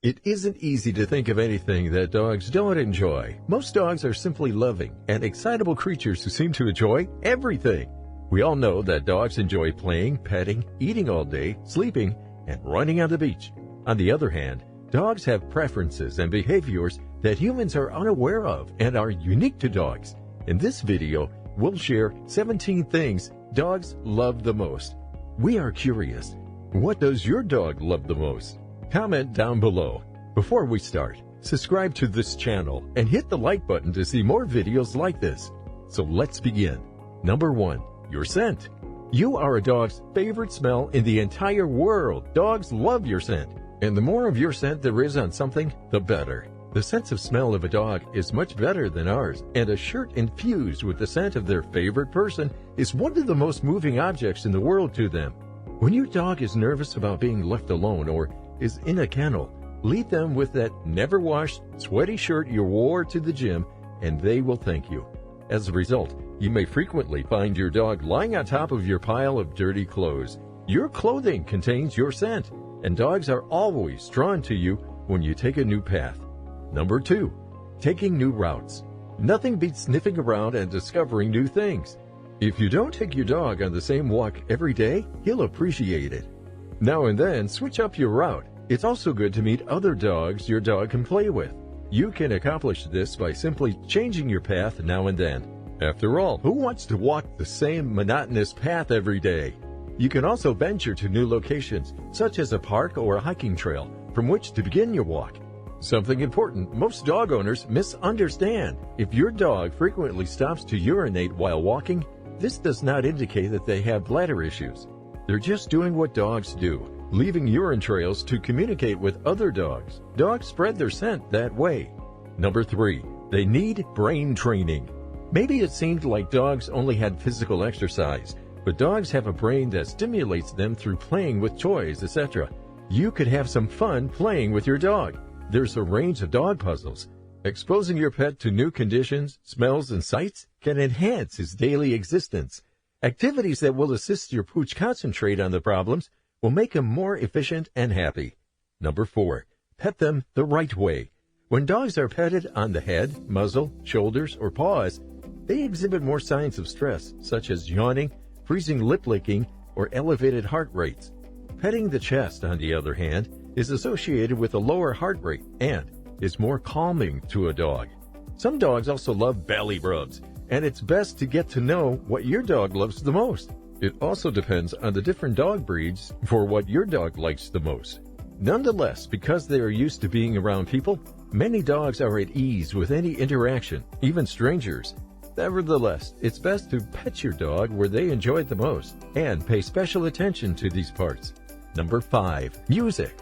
It isn't easy to think of anything that dogs don't enjoy. Most dogs are simply loving and excitable creatures who seem to enjoy everything. We all know that dogs enjoy playing, petting, eating all day, sleeping, and running on the beach. On the other hand, dogs have preferences and behaviors that humans are unaware of and are unique to dogs. In this video, we'll share 17 things dogs love the most. We are curious. What does your dog love the most? Comment down below. Before we start, subscribe to this channel and hit the like button to see more videos like this. So let's begin. Number 1. Your scent. You are a dog's favorite smell in the entire world. Dogs love your scent. And the more of your scent there is on something, the better. The sense of smell of a dog is much better than ours, and a shirt infused with the scent of their favorite person is one of the most moving objects in the world to them. When your dog is nervous about being left alone or is in a kennel, leave them with that never-washed, sweaty shirt you wore to the gym, and they will thank you. As a result, you may frequently find your dog lying on top of your pile of dirty clothes. Your clothing contains your scent, and dogs are always drawn to you when you take a new path. Number 2. Taking new routes. Nothing beats sniffing around and discovering new things. If you don't take your dog on the same walk every day, he'll appreciate it. Now and then, switch up your route. It's also good to meet other dogs your dog can play with. You can accomplish this by simply changing your path now and then. After all, who wants to walk the same monotonous path every day? You can also venture to new locations, such as a park or a hiking trail, from which to begin your walk. Something important most dog owners misunderstand. If your dog frequently stops to urinate while walking, this does not indicate that they have bladder issues. They're just doing what dogs do, leaving urine trails to communicate with other dogs. Dogs spread their scent that way. Number 3. They need brain training. Maybe it seemed like dogs only had physical exercise, but dogs have a brain that stimulates them through playing with toys, etc. You could have some fun playing with your dog. There's a range of dog puzzles. Exposing your pet to new conditions, smells, and sights can enhance his daily existence. Activities that will assist your pooch concentrate on the problems will make him more efficient and happy. Number 4. Pet them the right way. When dogs are petted on the head, muzzle, shoulders, or paws, they exhibit more signs of stress, such as yawning, freezing lip licking, or elevated heart rates. Petting the chest, on the other hand, is associated with a lower heart rate and is more calming to a dog. Some dogs also love belly rubs, and it's best to get to know what your dog loves the most. It also depends on the different dog breeds for what your dog likes the most. Nonetheless, because they are used to being around people, many dogs are at ease with any interaction, even strangers. Nevertheless, it's best to pet your dog where they enjoy it the most and pay special attention to these parts. Number 5. Music.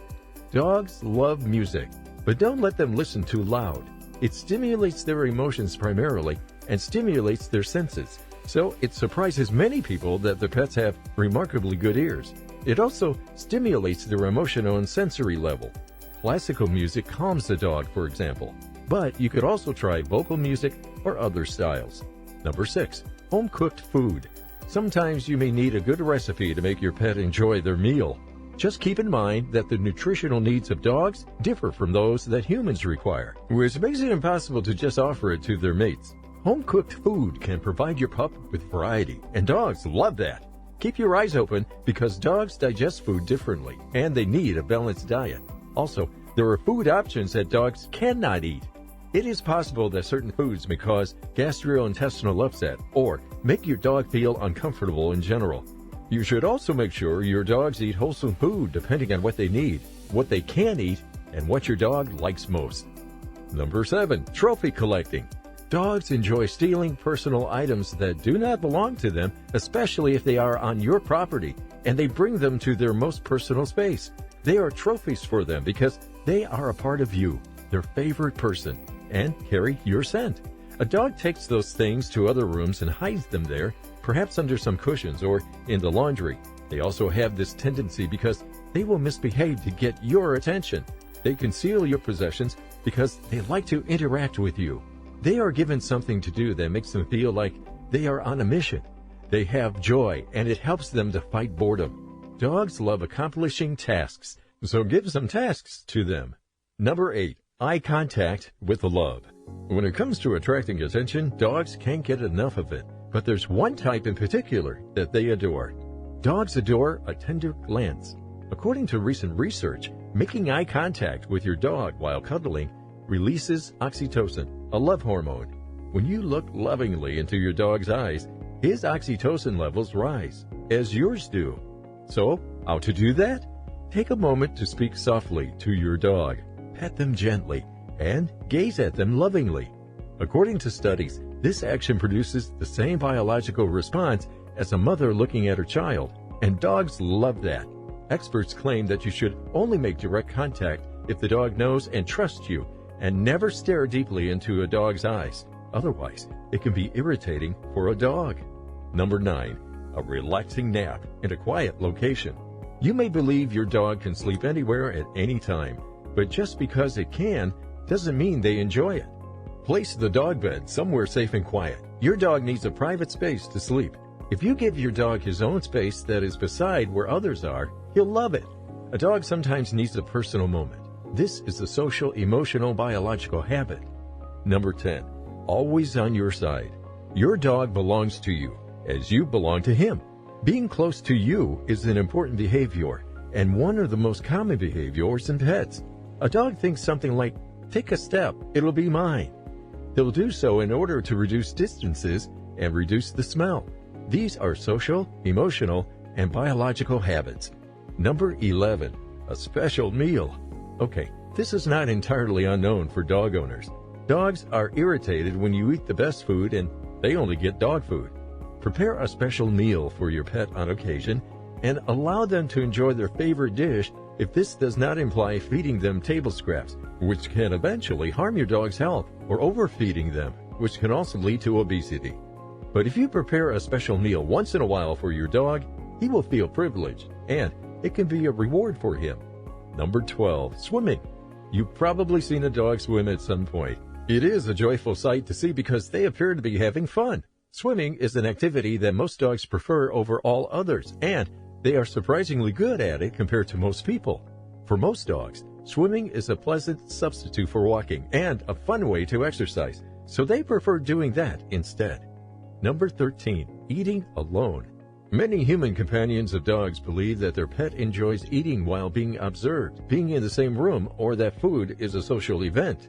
Dogs love music, but don't let them listen too loud. It stimulates their emotions primarily and stimulates their senses, so it surprises many people that their pets have remarkably good ears. It also stimulates their emotional and sensory level. Classical music calms the dog, for example, but you could also try vocal music or other styles. Number 6. Home-cooked food. Sometimes you may need a good recipe to make your pet enjoy their meal. Just keep in mind that the nutritional needs of dogs differ from those that humans require, which makes it impossible to just offer it to their mates. Home-cooked food can provide your pup with variety, and dogs love that. Keep your eyes open because dogs digest food differently, and they need a balanced diet. Also, there are food options that dogs cannot eat. It is possible that certain foods may cause gastrointestinal upset or make your dog feel uncomfortable in general. You should also make sure your dogs eat wholesome food depending on what they need, what they can eat, and what your dog likes most. Number 7. Trophy collecting. Dogs enjoy stealing personal items that do not belong to them, especially if they are on your property and they bring them to their most personal space. They are trophies for them because they are a part of you, their favorite person, and carry your scent. A dog takes those things to other rooms and hides them there, perhaps under some cushions or in the laundry. They also have this tendency because they will misbehave to get your attention. They conceal your possessions because they like to interact with you. They are given something to do that makes them feel like they are on a mission. They have joy, and it helps them to fight boredom. Dogs love accomplishing tasks, so give some tasks to them. Number 8. Eye contact with love. When it comes to attracting attention, dogs can't get enough of it. But there's one type in particular that they adore. Dogs adore a tender glance. According to recent research, making eye contact with your dog while cuddling releases oxytocin, a love hormone. When you look lovingly into your dog's eyes, his oxytocin levels rise, as yours do. So, how to do that? Take a moment to speak softly to your dog, pet them gently, and gaze at them lovingly. According to studies, this action produces the same biological response as a mother looking at her child, and dogs love that. Experts claim that you should only make direct contact if the dog knows and trusts you, and never stare deeply into a dog's eyes. Otherwise, it can be irritating for a dog. Number 9. A relaxing nap in a quiet location. You may believe your dog can sleep anywhere at any time, but just because it can doesn't mean they enjoy it. Place the dog bed somewhere safe and quiet. Your dog needs a private space to sleep. If you give your dog his own space that is beside where others are, he'll love it. A dog sometimes needs a personal moment. This is a social, emotional, biological habit. Number 10. Always on your side. Your dog belongs to you, as you belong to him. Being close to you is an important behavior, and one of the most common behaviors in pets. A dog thinks something like, "Take a step, it'll be mine." He'll do so in order to reduce distances and reduce the smell. These are social, emotional, and biological habits. Number 11. A special meal. Okay, this is not entirely unknown for dog owners. Dogs are irritated when you eat the best food and they only get dog food. Prepare a special meal for your pet on occasion and allow them to enjoy their favorite dish if this does not imply feeding them table scraps, which can eventually harm your dog's health, or overfeeding them, which can also lead to obesity. But if you prepare a special meal once in a while for your dog, he will feel privileged, and it can be a reward for him. Number 12. Swimming. You've probably seen a dog swim at some point. It is a joyful sight to see because they appear to be having fun. Swimming is an activity that most dogs prefer over all others, and they are surprisingly good at it compared to most people. For most dogs, swimming is a pleasant substitute for walking and a fun way to exercise, so they prefer doing that instead. Number 13. Eating alone. Many human companions of dogs believe that their pet enjoys eating while being observed, being in the same room, or that food is a social event.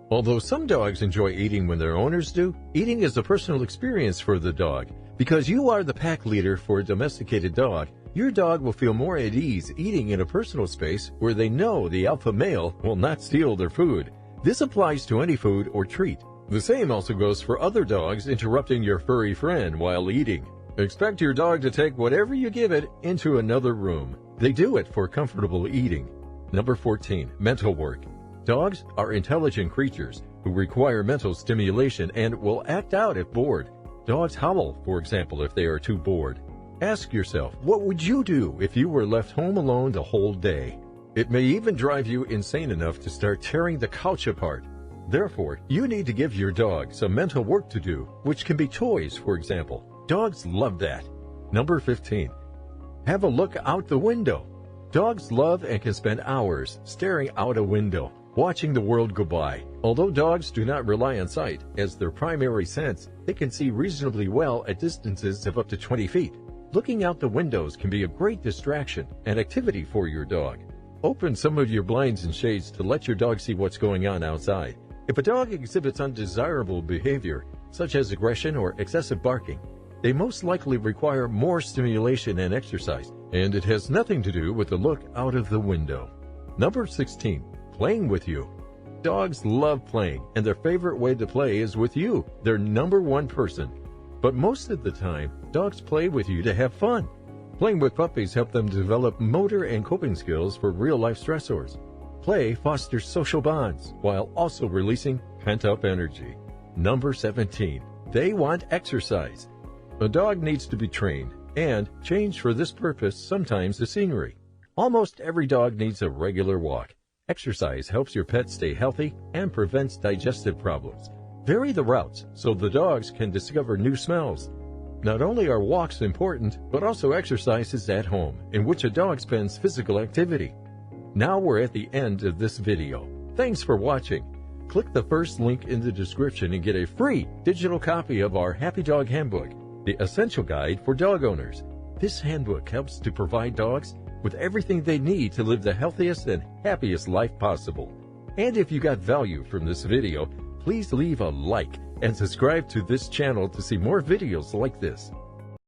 Although some dogs enjoy eating when their owners do, eating is a personal experience for the dog. Because you are the pack leader for a domesticated dog, your dog will feel more at ease eating in a personal space where they know the alpha male will not steal their food. This applies to any food or treat. The same also goes for other dogs interrupting your furry friend while eating. Expect your dog to take whatever you give it into another room. They do it for comfortable eating. Number 14. Mental work. Dogs are intelligent creatures who require mental stimulation and will act out if bored. Dogs howl, for example, if they are too bored. Ask yourself, what would you do if you were left home alone the whole day? It may even drive you insane enough to start tearing the couch apart. Therefore, you need to give your dog some mental work to do, which can be toys, for example. Dogs love that. Number 15. Have a look out the window. Dogs love and can spend hours staring out a window, watching the world go by. Although dogs do not rely on sight as their primary sense, they can see reasonably well at distances of up to 20 feet. Looking out the windows can be a great distraction and activity for your dog. Open some of your blinds and shades to let your dog see what's going on outside. If a dog exhibits undesirable behavior, such as aggression or excessive barking, they most likely require more stimulation and exercise, and it has nothing to do with the look out of the window. Number 16. Playing with you. Dogs love playing, and their favorite way to play is with you, their number one person. But most of the time, dogs play with you to have fun. Playing with puppies help them develop motor and coping skills for real-life stressors. Play fosters social bonds while also releasing pent-up energy. Number 17. They want exercise. A dog needs to be trained and change for this purpose sometimes the scenery. Almost every dog needs a regular walk. Exercise helps your pet stay healthy and prevents digestive problems. Vary the routes so the dogs can discover new smells. Not only are walks important, but also exercises at home, in which a dog spends physical activity. Now we're at the end of this video. Thanks for watching. Click the first link in the description and get a free digital copy of our Happy Dog Handbook, the essential guide for dog owners. This handbook helps to provide dogs with everything they need to live the healthiest and happiest life possible. And if you got value from this video, please leave a like and subscribe to this channel to see more videos like this.